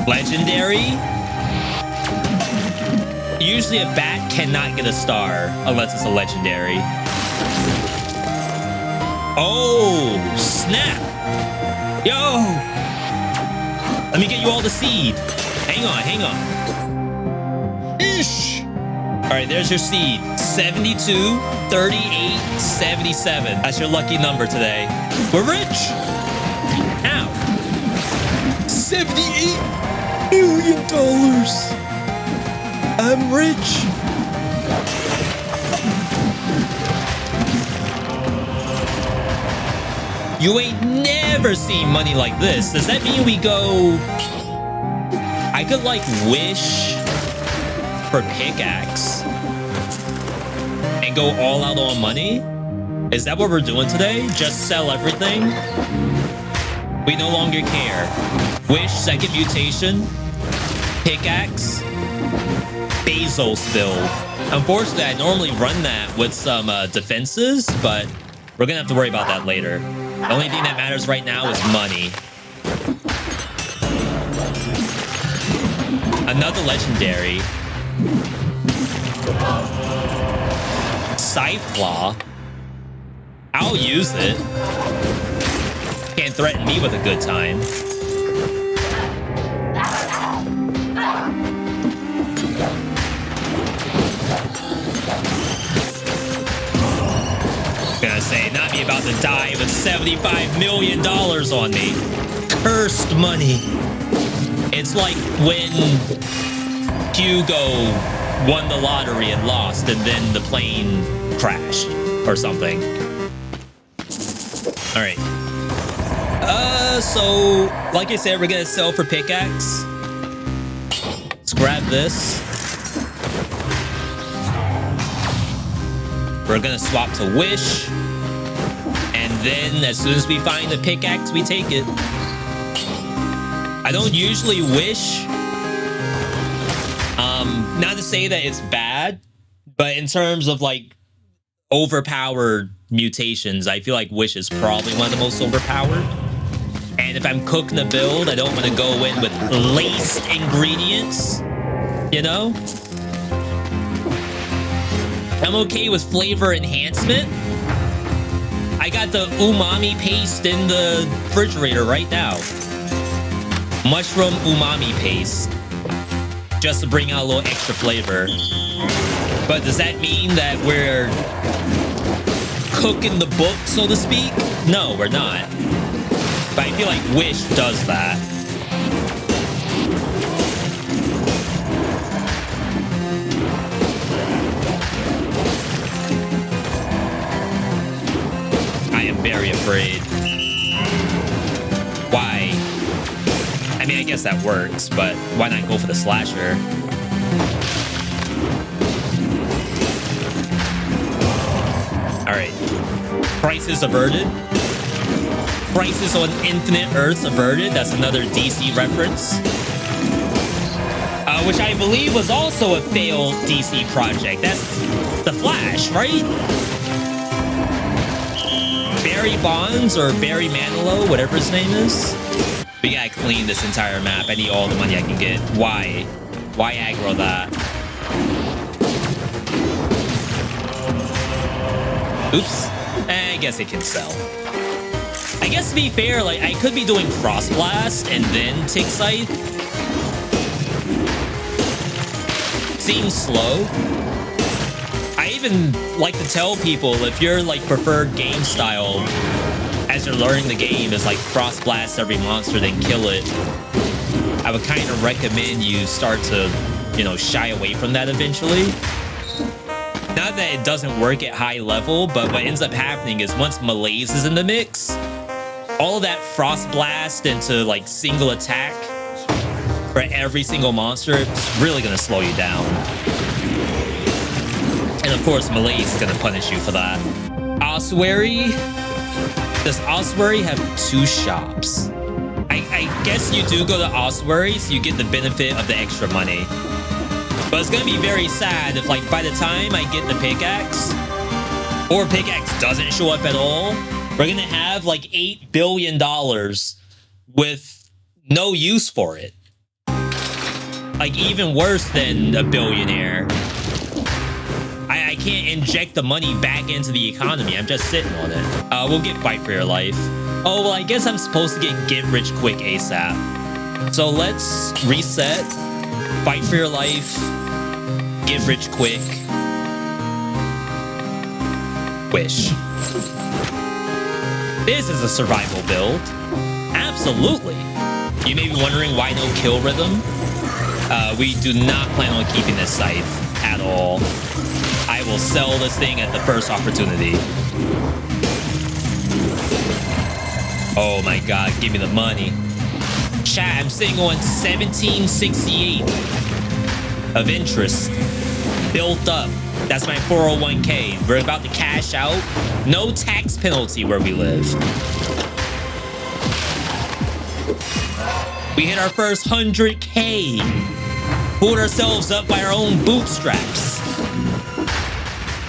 Legendary. Usually a bat cannot get a star unless it's a legendary. Oh, snap. Yo. Let me get you all the seed. Hang on, hang on. Eesh. All right, there's your seed. 72, 38, 77. That's your lucky number today. We're rich. Ow. $78 million. I'm rich. You ain't never seen money like this. Does that mean we go... I could like wish for pickaxe and go all out on money? Is that what we're doing today? Just sell everything? We no longer care. Wish, second mutation, pickaxe, Bezos build. Unfortunately, I normally run that with some defenses, but we're gonna have to worry about that later. The only thing that matters right now is money. Another legendary. Scythe Claw. I'll use it. Can't threaten me with a good time. Gonna say, not me about to die with $75 million on me. Cursed money. It's like when Hugo won the lottery and lost, and then the plane crashed or something. All right. So like I said, we're gonna sell for pickaxe. Let's grab this. We're gonna swap to wish, and then as soon as we find the pickaxe, we take it. I don't usually wish. Not to say that it's bad, but in terms of like overpowered mutations, I feel like wish is probably one of the most overpowered. And if I'm cooking a build, I don't want to go in with laced ingredients, you know? I'm okay with flavor enhancement. I got the umami paste in the refrigerator right now. Mushroom umami paste. Just to bring out a little extra flavor. But does that mean that we're cooking the book, so to speak? No, we're not. But I feel like Wish does that. I am very afraid. Why? I mean, I guess that works, but why not go for the slasher? All right. Crisis averted. Crisis on Infinite Earths averted. That's another DC reference. Which I believe was also a failed DC project. That's The Flash, right? Barry Bonds or Barry Manilow, whatever his name is. We gotta clean this entire map. I need all the money I can get. Why? Why aggro that? Oops. I guess it can sell. I guess to be fair, like I could be doing Frost Blast and then Tick Scythe. Seems slow. I even like to tell people if your like preferred game style as you're learning the game is like Frost Blast every monster, then kill it. I would kind of recommend you start to, you know, shy away from that eventually. Not that it doesn't work at high level, but what ends up happening is once Malaise is in the mix, all of that Frost Blast into like single attack for every single monster, it's really gonna slow you down. And of course, Malaise is gonna punish you for that. Ossuary. Does Ossuary have 2 shops? I guess you do go to Ossuary, so you get the benefit of the extra money. But it's gonna be very sad if, like, by the time I get the pickaxe, or pickaxe doesn't show up at all, we're gonna have like $8 billion with no use for it. Like, even worse than a billionaire. I can't inject the money back into the economy. I'm just sitting on it. We'll get Fight for Your Life. Oh, well, I guess I'm supposed to get rich quick ASAP. So let's reset. Fight for Your Life. Get rich quick. Wish. This is a survival build. Absolutely. You may be wondering why no kill rhythm. We do not plan on keeping this scythe at all. I will sell this thing at the first opportunity. Oh my god, give me the money. Chat, I'm sitting on 1768 of interest built up. That's my 401k. We're about to cash out. No tax penalty where we live. We hit our first 100k. Pulled ourselves up by our own bootstraps.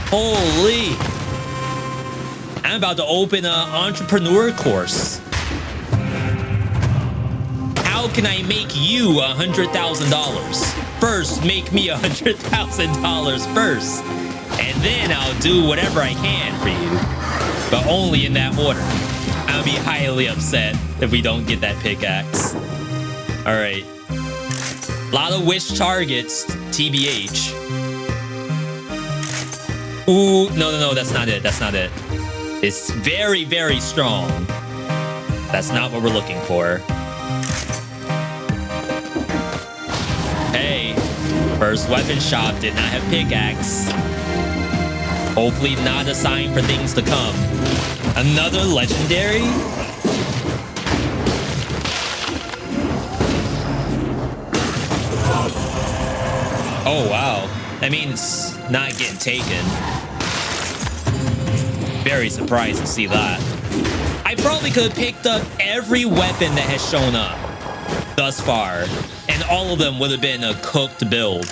Holy. I'm about to open an entrepreneur course. How can I make you $100,000? First, make me $100,000 first. And then I'll do whatever I can for you. But only in that order. I'll be highly upset if we don't get that pickaxe. All right. A lot of wish targets, TBH. Ooh, no, that's not it. That's not it. It's very, very strong. That's not what we're looking for. Hey, first weapon shop did not have pickaxe. Hopefully not a sign for things to come. Another legendary? Oh, wow. That means not getting taken. Very surprised to see that. I probably could have picked up every weapon that has shown up thus far, and all of them would have been a cooked build.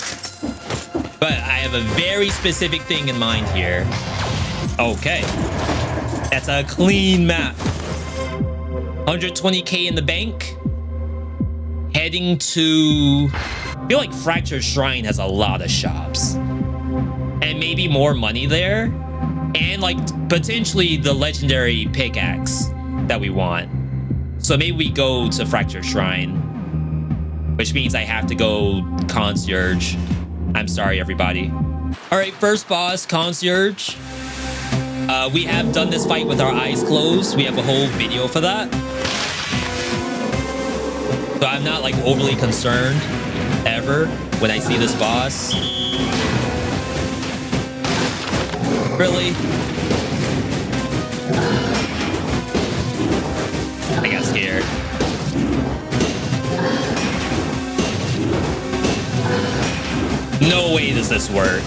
But I have a very specific thing in mind here. Okay. That's a clean map. 120k in the bank. Heading to... I feel like Fractured Shrine has a lot of shops. And maybe more money there. And like potentially the legendary pickaxe that we want. So maybe we go to Fractured Shrine. Which means I have to go Concierge. I'm sorry, everybody. All right, first boss, Concierge. We have done this fight with our eyes closed. We have a whole video for that. So I'm not like overly concerned ever when I see this boss. Really? I got scared. No way does this work.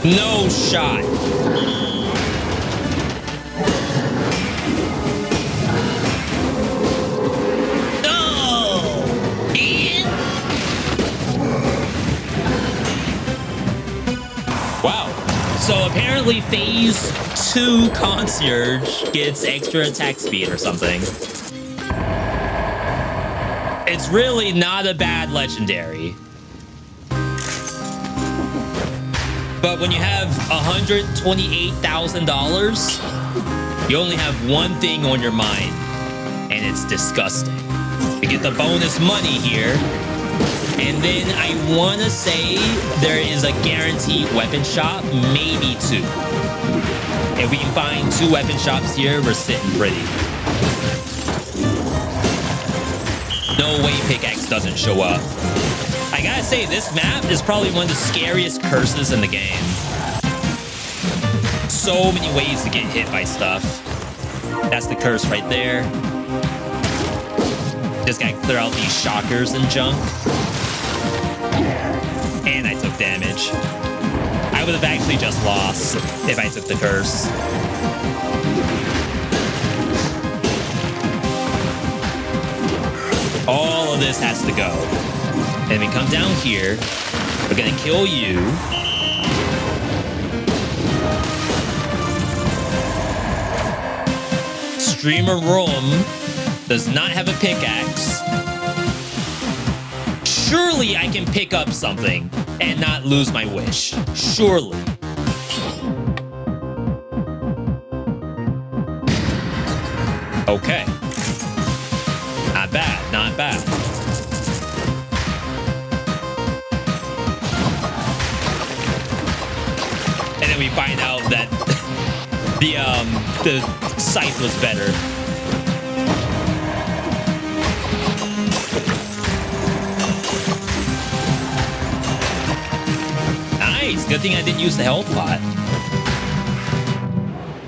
No shot. Wow. So apparently phase 2 Concierge gets extra attack speed or something. It's really not a bad legendary. But when you have $128,000, you only have one thing on your mind, and it's disgusting. We get the bonus money here. And then I want to say there is a guaranteed weapon shop, maybe 2. If we can find 2 weapon shops here, we're sitting pretty. No way pickaxe doesn't show up. I gotta say, this map is probably one of the scariest curses in the game. So many ways to get hit by stuff. That's the curse right there. Just gotta clear out these shockers and junk. And I took damage. I would have actually just lost if I took the curse. All of this has to go. And we come down here. We're gonna kill you. streamer room does not have a pickaxe. Surely I can pick up something and not lose my wish. Surely. Okay. Not bad, not bad. And then we find out that the scythe was better. Nice. Good thing I didn't use the health pot.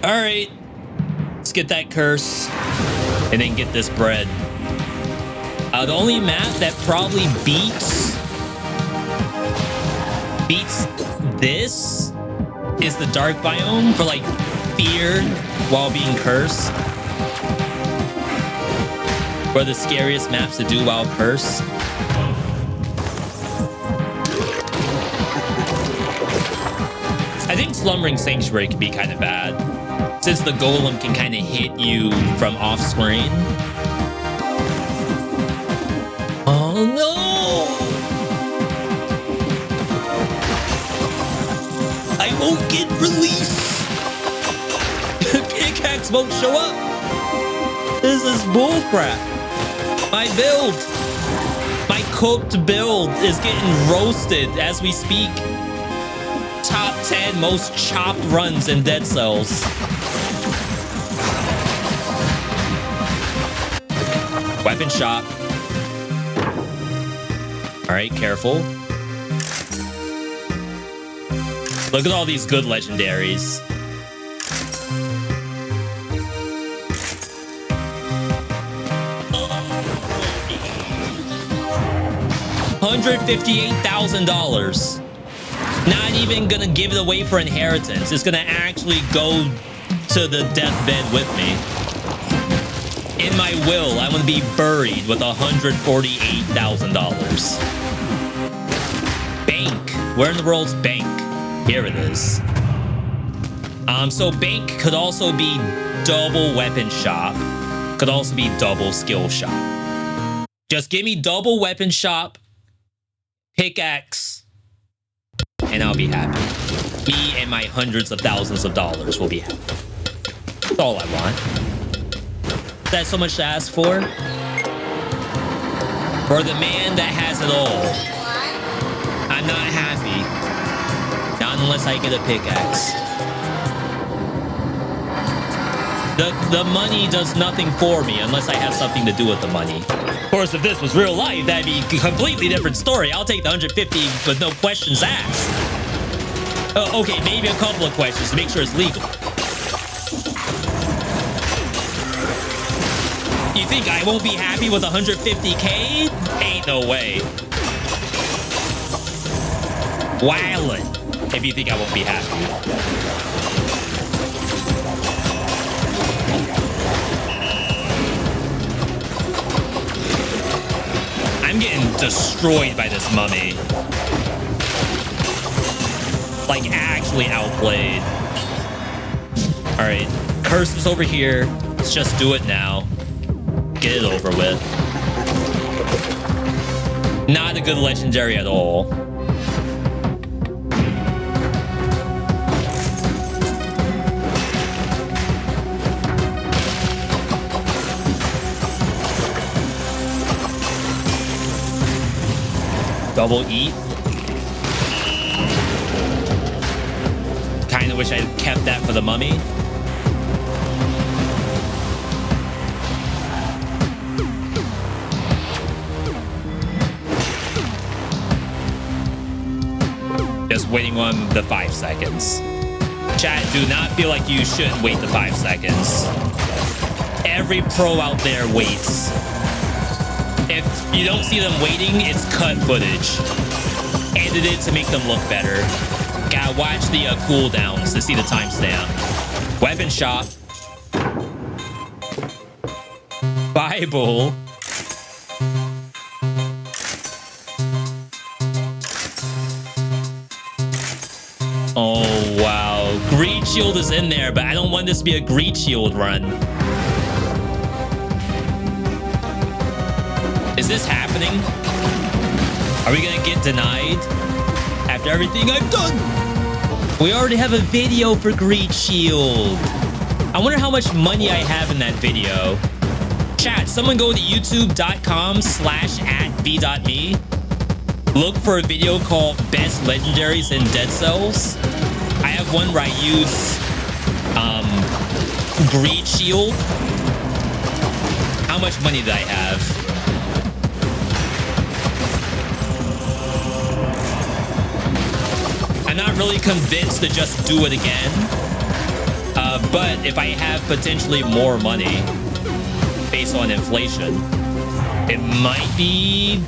All right. Let's get that curse and then get this bread. The only map that probably beats this is the dark biome for like fear while being cursed. Or the scariest maps to do while cursed. I think Slumbering Sanctuary could be kind of bad, since the golem can kind of hit you from off screen. Oh no! I won't get release. Pickaxe won't show up. This is bullcrap. My build, my cooked build is getting roasted as we speak. Top 10 most chopped runs in Dead Cells. Weapon shop. All right, careful. Look at all these good legendaries. $158,000. Not even gonna give it away for inheritance. It's gonna actually go to the deathbed with me. In my will, I want to be buried with $148,000. Bank. Where in the world's bank? Here it is. So bank could also be double weapon shop. Could also be double skill shop. Just give me double weapon shop, pickaxe, and I'll be happy. Me and my hundreds of thousands of dollars will be happy. That's all I want. Is that so much to ask for? For the man that has it all. I'm not happy. Not unless I get a pickaxe. The money does nothing for me unless I have something to do with the money. Of course, if this was real life, that'd be a completely different story. I'll take the 150 with no questions asked. Okay, maybe a couple of questions to make sure it's legal. You think I won't be happy with 150K? Ain't no way. Wildin', if you think I won't be happy. I'm getting destroyed by this mummy. Like, actually outplayed. All right, curse is over here. Let's just do it now. Get it over with. Not a good legendary at all. Double eat. Kinda wish I'd kept that for the mummy. Just waiting on the 5 seconds. Chat, do not feel like you shouldn't wait the 5 seconds. Every pro out there waits. If you don't see them waiting, it's cut footage. Edited to make them look better. Gotta watch the cooldowns to see the timestamp. Weapon shop. Bible. Oh, wow. Greed Shield is in there, but I don't want this to be a Greed Shield run. Is this happening? Are we gonna get denied after everything I've done? We already have a video for Greed Shield. I wonder how much money I have in that video. Chat, someone go to youtube.com/@Veedotme. Look for a video called Best Legendaries in Dead Cells. I have one where I use Greed Shield. How much money did I have? I'm not really convinced to just do it again. But if I have potentially more money based on inflation, it might be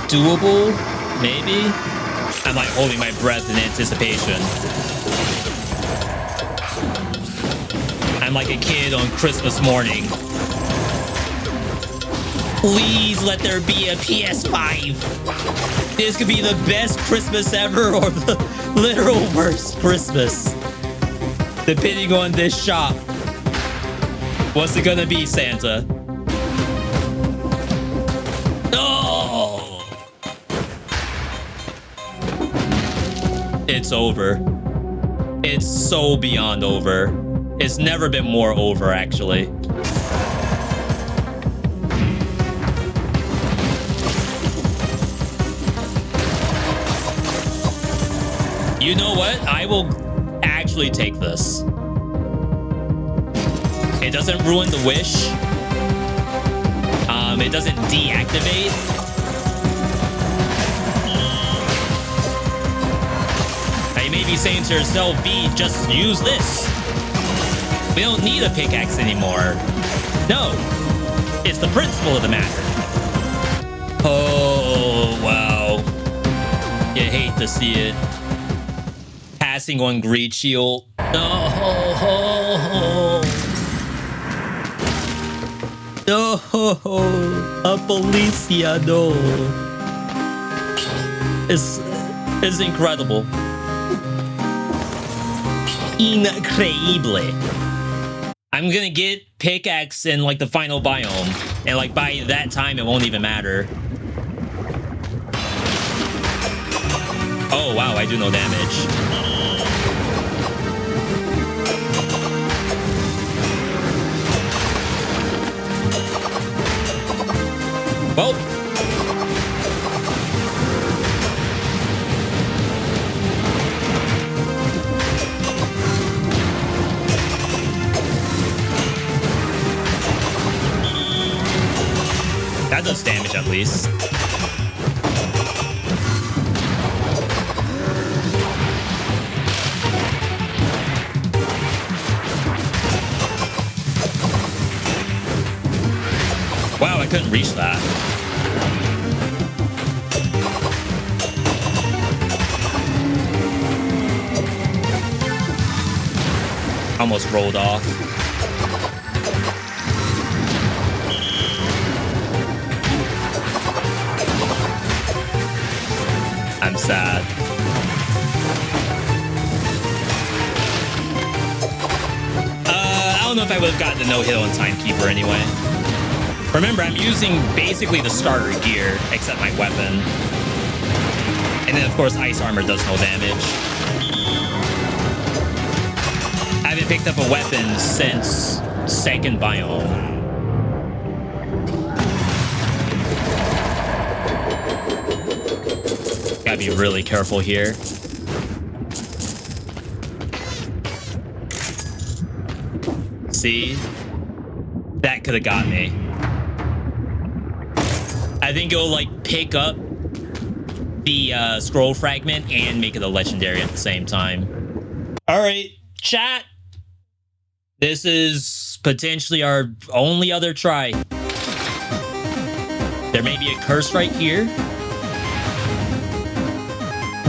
doable, maybe. I'm like holding my breath in anticipation. I'm like a kid on Christmas morning. Please let there be a PS5. This could be the best Christmas ever or the literal worst Christmas, depending on this shop. What's it gonna be, Santa? Oh! It's over. It's so beyond over. It's never been more over, actually. You know what? I will actually take this. It doesn't ruin the wish. It doesn't deactivate. Now you may be saying to yourself, V, just use this. We don't need a pickaxe anymore. No, it's the principle of the matter. Oh, wow. You hate to see it. Passing on Greed Shield. No. No, a policia, no. It's incredible. Increíble. I'm gonna get pickaxe in like the final biome, and like by that time it won't even matter. Oh wow, I do no damage. Well, that does damage at least. Wow, I couldn't reach that. Almost rolled off. I'm sad. I don't know if I would have gotten a no-hit on Timekeeper anyway. Remember, I'm using basically the starter gear, except my weapon. And then, of course, Ice Armor does no damage. I haven't picked up a weapon since second biome. Gotta be really careful here. See? That could have got me. I think it'll like pick up the scroll fragment and make it a legendary at the same time. All right, chat. This is potentially our only other try. There may be a curse right here.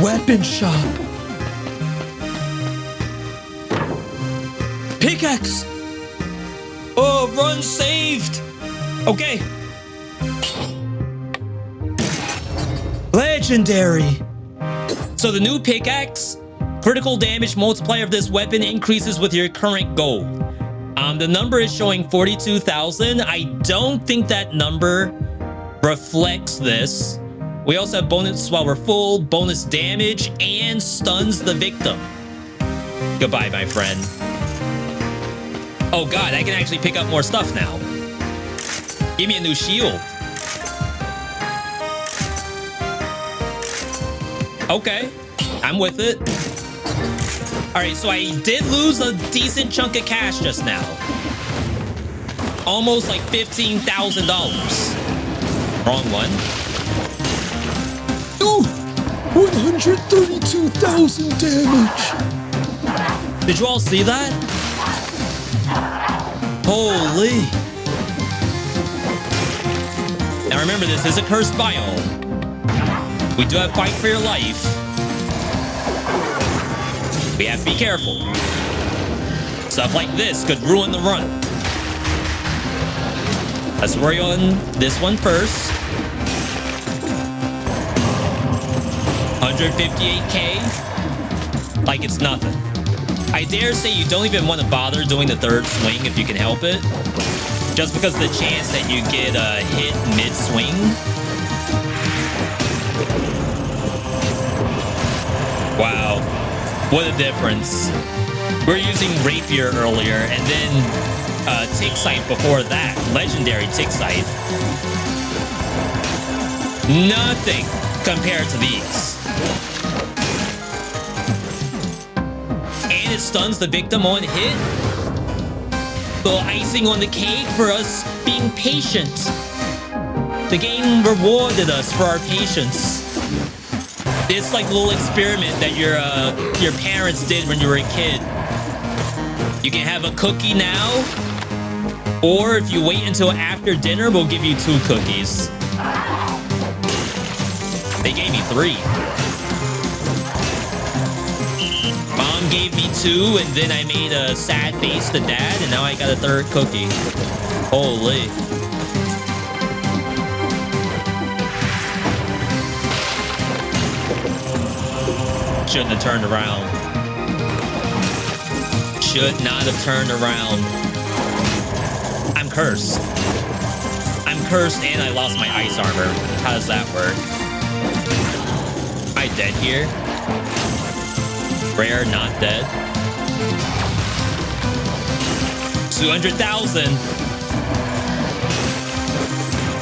Weapon shop. Pickaxe. Oh, run saved. Okay. Legendary. So the new pickaxe, critical damage multiplier of this weapon increases with your current gold. The number is showing 42,000. I don't think that number reflects this. We also have bonus while we're full, bonus damage, and stuns the victim. Goodbye, my friend. Oh god, I can actually pick up more stuff now. Give me a new shield. Okay, I'm with it. Alright, so I did lose a decent chunk of cash just now. Almost like $15,000. Wrong one. Ooh, 132,000 damage. Did you all see that? Holy. Now remember, this is a cursed biome. We do have fight for your life. We have to be careful. Stuff like this could ruin the run. Let's worry on this one first. 158K. Like it's nothing. I dare say you don't even want to bother doing the third swing if you can help it. Just because of the chance that you get a hit mid-swing. Wow. What a difference. We were using Rapier earlier, and then Tick Scythe before that. Legendary Tick Scythe. Nothing compared to these. And it stuns the victim on hit. The icing on the cake for us being patient. The game rewarded us for our patience. It's like a little experiment that your parents did when you were a kid. You can have a cookie now, or if you wait until after dinner, we'll give you 2 cookies. They gave me 3. Mom gave me 2, and then I made a sad face to Dad, and now I got a 3rd cookie. Holy. Shouldn't have turned around. Should not have turned around. I'm cursed. I'm cursed and I lost my ice armor. How does that work? Am I dead here? Rare, not dead. 200,000.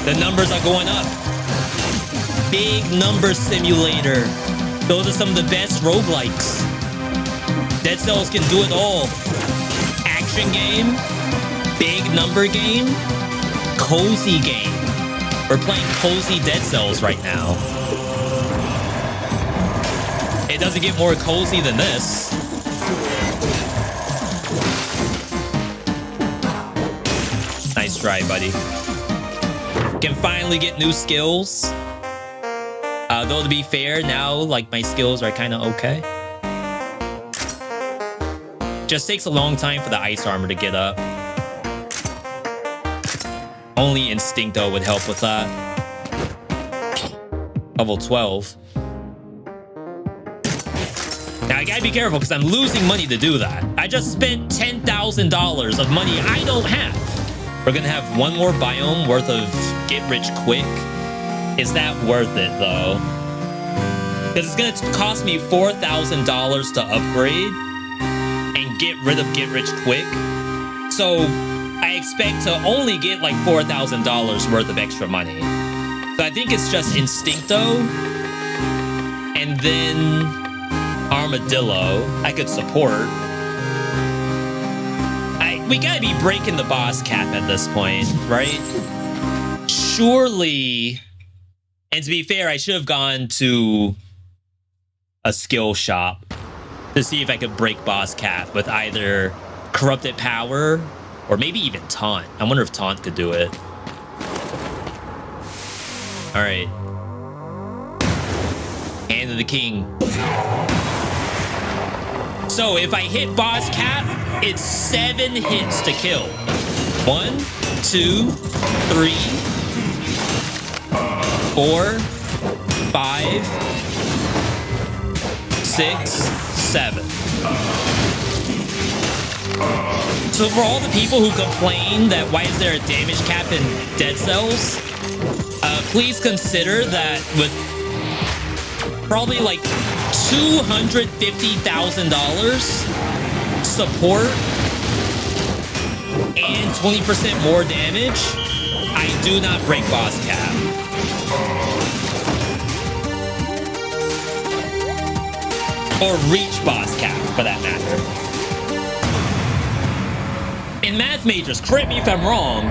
The numbers are going up. Big number simulator. Those are some of the best roguelikes. Dead Cells can do it all. Action game, big number game, cozy game. We're playing cozy Dead Cells right now. It doesn't get more cozy than this. Nice try, buddy. Can finally get new skills. Though to be fair, now like my skills are kind of okay. Just takes a long time for the ice armor to get up. Only Instincto would help with that. Level 12. Now I gotta be careful because I'm losing money to do that. I just spent $10,000 of money I don't have. We're gonna have one more biome worth of get rich quick. Is that worth it though? Because it's gonna cost me $4,000 to upgrade and get rid of get rich quick. So I expect to only get like $4,000 worth of extra money. So I think it's just Instincto and then Armadillo I could support. We gotta be breaking the boss cap at this point, right? Surely. And to be fair, I should have gone to a skill shop to see if I could break boss cap with either Corrupted Power or maybe even Taunt. I wonder if Taunt could do it. All right. Hand of the King. So if I hit boss cap, it's 7 hits to kill. 1, 2, 3, 4, 5, 6, 7. So for all the people who complain that why is there a damage cap in Dead Cells, please consider that with probably like $250,000 support and 20% more damage, I do not break boss cap. Or reach boss cap, for that matter. In math majors, correct me if I'm wrong,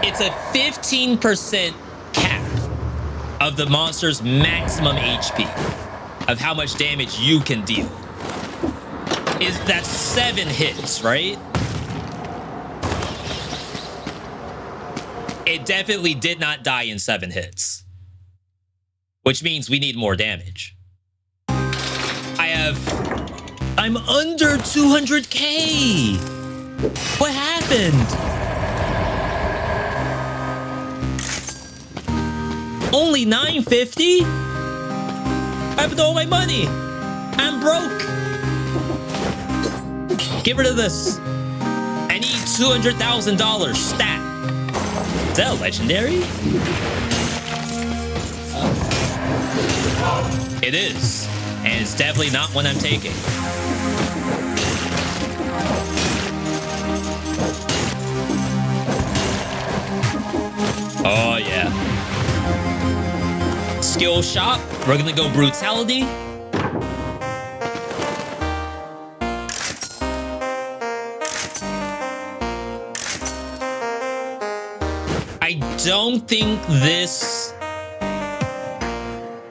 it's a 15% cap of the monster's maximum HP, of how much damage you can deal. That's 7 hits, right? It definitely did not die in 7 hits, which means we need more damage. I'm under 200K. What happened? Only 950? I have all my money. I'm broke. Get rid of this. I need $200,000 stat. Is that a legendary? It is. And it's definitely not one I'm taking. Oh, yeah. Skill shop. We're gonna go brutality. I don't think this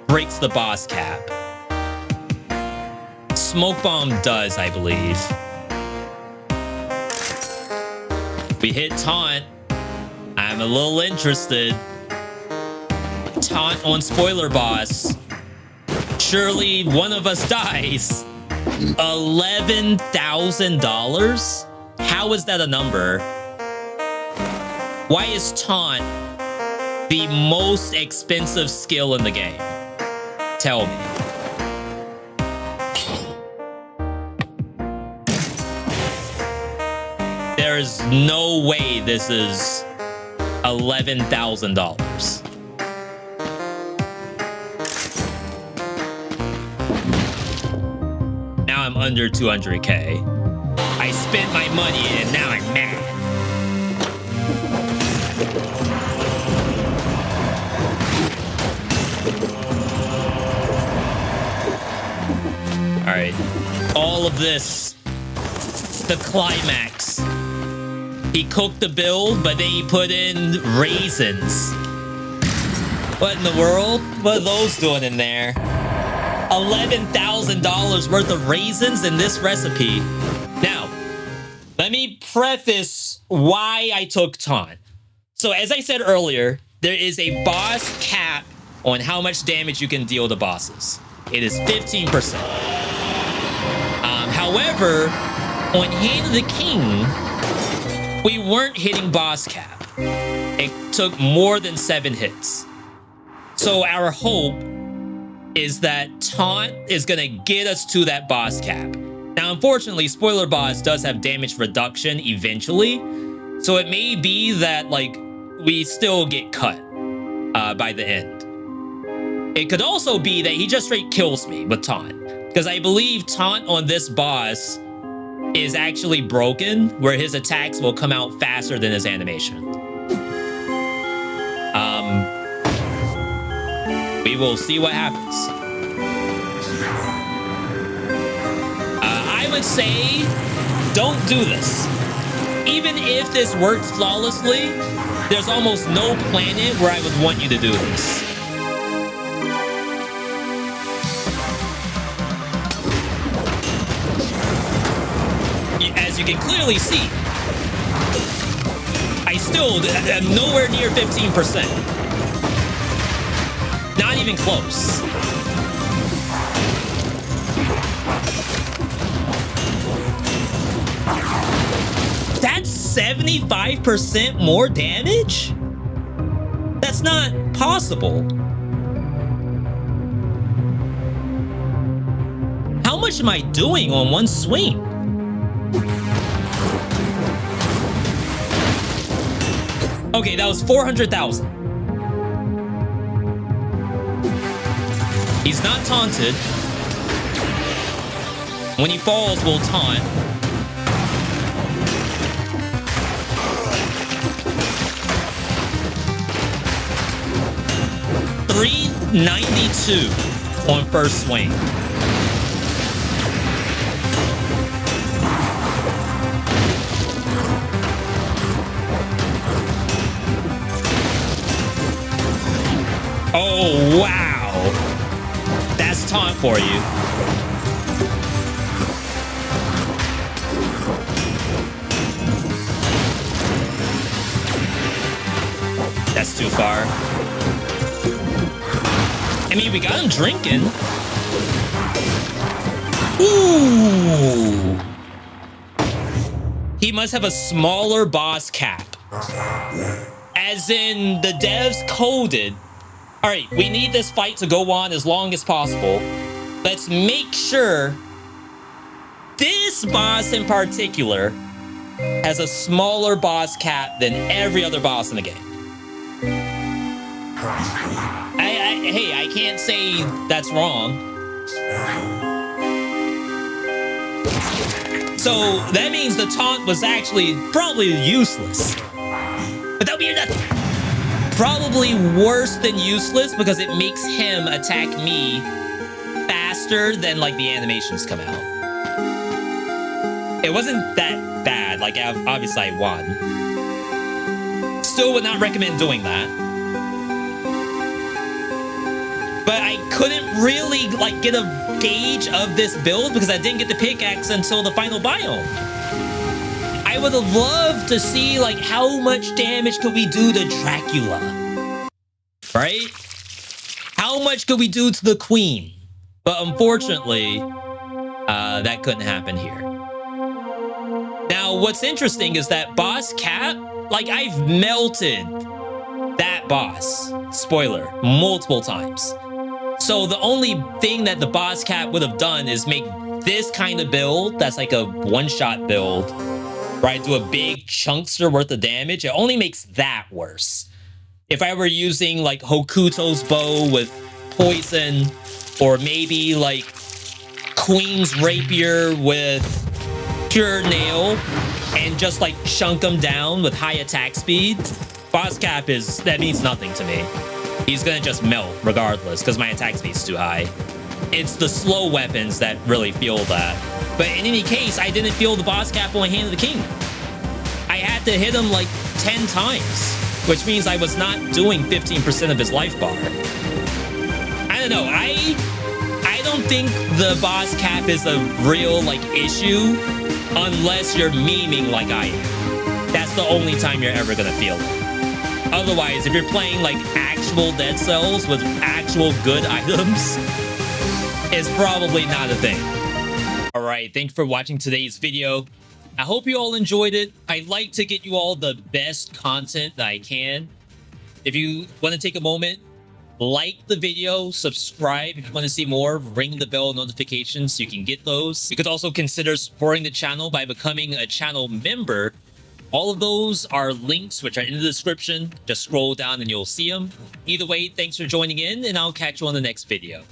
breaks the boss cap. Smoke bomb does, I believe. We hit taunt. I'm a little interested. Taunt on spoiler boss. Surely one of us dies. $11,000? How is that a number? Why is taunt the most expensive skill in the game? Tell me. There is no way this is $11,000. Now I'm under 200K. I spent my money and now I'm mad. All right, all of this, the climax. He cooked the build, but then he put in raisins. What in the world? What are those doing in there? $11,000 worth of raisins in this recipe. Now, let me preface why I took taunt. So as I said earlier, there is a boss cap on how much damage you can deal to bosses. It is 15%. However, on Hand of the King, we weren't hitting boss cap. It took more than 7 hits. So our hope is that taunt is gonna get us to that boss cap. Now, unfortunately, spoiler boss does have damage reduction eventually. So it may be that, like, we still get cut by the end. It could also be that he just straight kills me with taunt. Because I believe taunt on this boss is actually broken, where his attacks will come out faster than his animation. We will see what happens. I would say, don't do this. Even if this works flawlessly, there's almost no planet where I would want you to do this. As you can clearly see, I still am nowhere near 15%. Not even close. That's 75% more damage? That's not possible. How much am I doing on one swing? Okay, that was 400,000. He's not taunted. When he falls, we'll taunt. $392 on first swing. Oh, wow. That's taunt for you. That's too far. I mean, we got him drinking. Ooh. He must have a smaller boss cap. As in, the devs coded. All right, we need this fight to go on as long as possible. Let's make sure this boss in particular has a smaller boss cap than every other boss in the game. Hey, I can't say that's wrong. So that means the taunt was actually probably useless. But that'll be nothing. Probably worse than useless because it makes him attack me faster than like the animations come out. It wasn't that bad. Like obviously I won. Still would not recommend doing that. But I couldn't really like get a gauge of this build because I didn't get the pickaxe until the final biome. I would have loved to see like how much damage could we do to Dracula, right? How much could we do to the Queen? But unfortunately, that couldn't happen here. Now, what's interesting is that boss cap, like I've melted that boss, spoiler, multiple times. So the only thing that the boss cap would have done is make this kind of build that's like a one-shot build, right? Do a big chunkster worth of damage. It only makes that worse. If I were using like Hokuto's bow with poison, or maybe like Queen's rapier with pure nail, and just like chunk them down with high attack speed, boss cap that means nothing to me. He's gonna just melt regardless because my attack speed's too high. It's the slow weapons that really feel that. But in any case, I didn't feel the boss cap on Hand of the King. I had to hit him like 10 times, which means I was not doing 15% of his life bar. I don't know. I don't think the boss cap is a real like issue unless you're memeing like I am. That's the only time you're ever gonna feel it. Otherwise, if you're playing like actual Dead Cells with actual good items, it's probably not a thing. All right, thanks for watching today's video. I hope you all enjoyed it. I like to get you all the best content that I can. If you want to take a moment, like the video, subscribe if you want to see more, ring the bell notifications so you can get those. You could also consider supporting the channel by becoming a channel member. All of those are links which are in the description. Just scroll down and you'll see them. Either way, thanks for joining in, and I'll catch you on the next video.